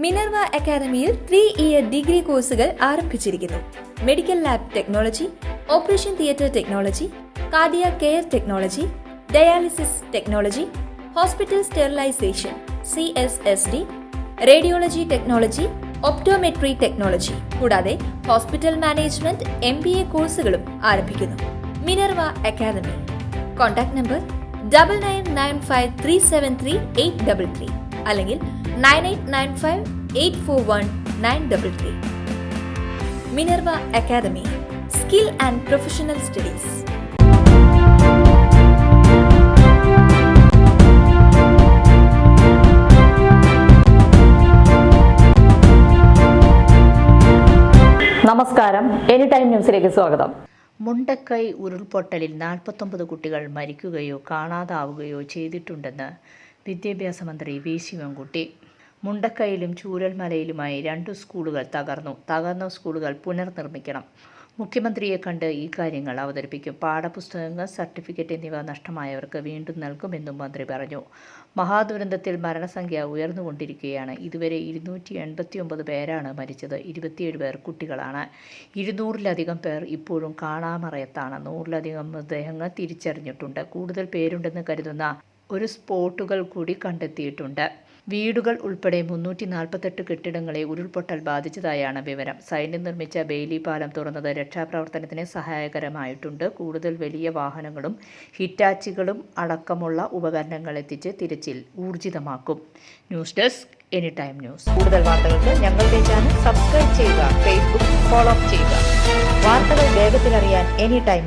Minerva അക്കാദമിയിൽ 3-ഇയർ degree കോഴ്സുകൾ ആരംഭിച്ചിരിക്കുന്നു. Medical lab technology, operation theatre technology, cardiac care technology, dialysis technology, hospital sterilisation (CSSD), radiology technology, optometry technology കൂടാതെ hospital management MBA കോഴ്സുകളും ആരംഭിക്കുന്നു. Minerva academy. Contact number 9995373833 അല്ലെങ്കിൽ 9895841933. Minerva academy, skill and professional studies. നമസ്കാരം, any time ന്യൂസിലേക്ക് സ്വാഗതം. മുണ്ടക്കൈ ഉരുൾപൊട്ടലിൽ 49 കുട്ടികൾ മരിക്കുകയോ കാണാതാവുകയോ ചെയ്തിട്ടുണ്ടെന്ന് വിദ്യാഭ്യാസ മന്ത്രി വി ശിവൻകുട്ടി. മുണ്ടക്കൈയിലും ചൂരൽമലയിലുമായി 2 സ്കൂളുകൾ തകർന്ന സ്കൂളുകൾ പുനർനിർമ്മിക്കണം. മുഖ്യമന്ത്രിയെ കണ്ട് ഈ കാര്യങ്ങൾ അവതരിപ്പിക്കും. പാഠപുസ്തകങ്ങൾ, സർട്ടിഫിക്കറ്റ് എന്നിവ നഷ്ടമായവർക്ക് വീണ്ടും നൽകുമെന്നും മന്ത്രി പറഞ്ഞു. മഹാദുരന്തത്തിൽ മരണസംഖ്യ ഉയർന്നുകൊണ്ടിരിക്കുകയാണ്. ഇതുവരെ 289 പേരാണ് മരിച്ചത്. 27 പേർ കുട്ടികളാണ്. 200-ലധികം പേർ ഇപ്പോഴും കാണാമറയത്താണ്. 100-ലധികം മൃതദേഹങ്ങൾ തിരിച്ചറിഞ്ഞിട്ടുണ്ട്. കൂടുതൽ പേരുണ്ടെന്ന് കരുതുന്ന ഒരു സ്പോട്ടുകൾ കൂടി കണ്ടെത്തിയിട്ടുണ്ട്. വീടുകൾ ഉൾപ്പെടെ 348 കെട്ടിടങ്ങളെ ഉരുൾപൊട്ടൽ ബാധിച്ചതായാണ് വിവരം. സൈന്യം നിർമ്മിച്ച ബെയിലി പാലം തുറന്നത് രക്ഷാപ്രവർത്തനത്തിന് സഹായകരമായിട്ടുണ്ട്. കൂടുതൽ വലിയ വാഹനങ്ങളും ഹിറ്റാച്ചികളും അടക്കമുള്ള ഉപകരണങ്ങൾ എത്തിച്ച് തിരച്ചിൽ ഊർജിതമാക്കും. News desk, any time news. കൂടുതൽ വാർത്തകൾക്ക് ഞങ്ങളുടെ ചാനൽ സബ്സ്ക്രൈബ് ചെയ്യുക, ഫേസ്ബുക്ക് ഫോളോ ചെയ്യുക. വാർത്തകൾ വേഗത്തിലറിയാൻ എനി ടൈം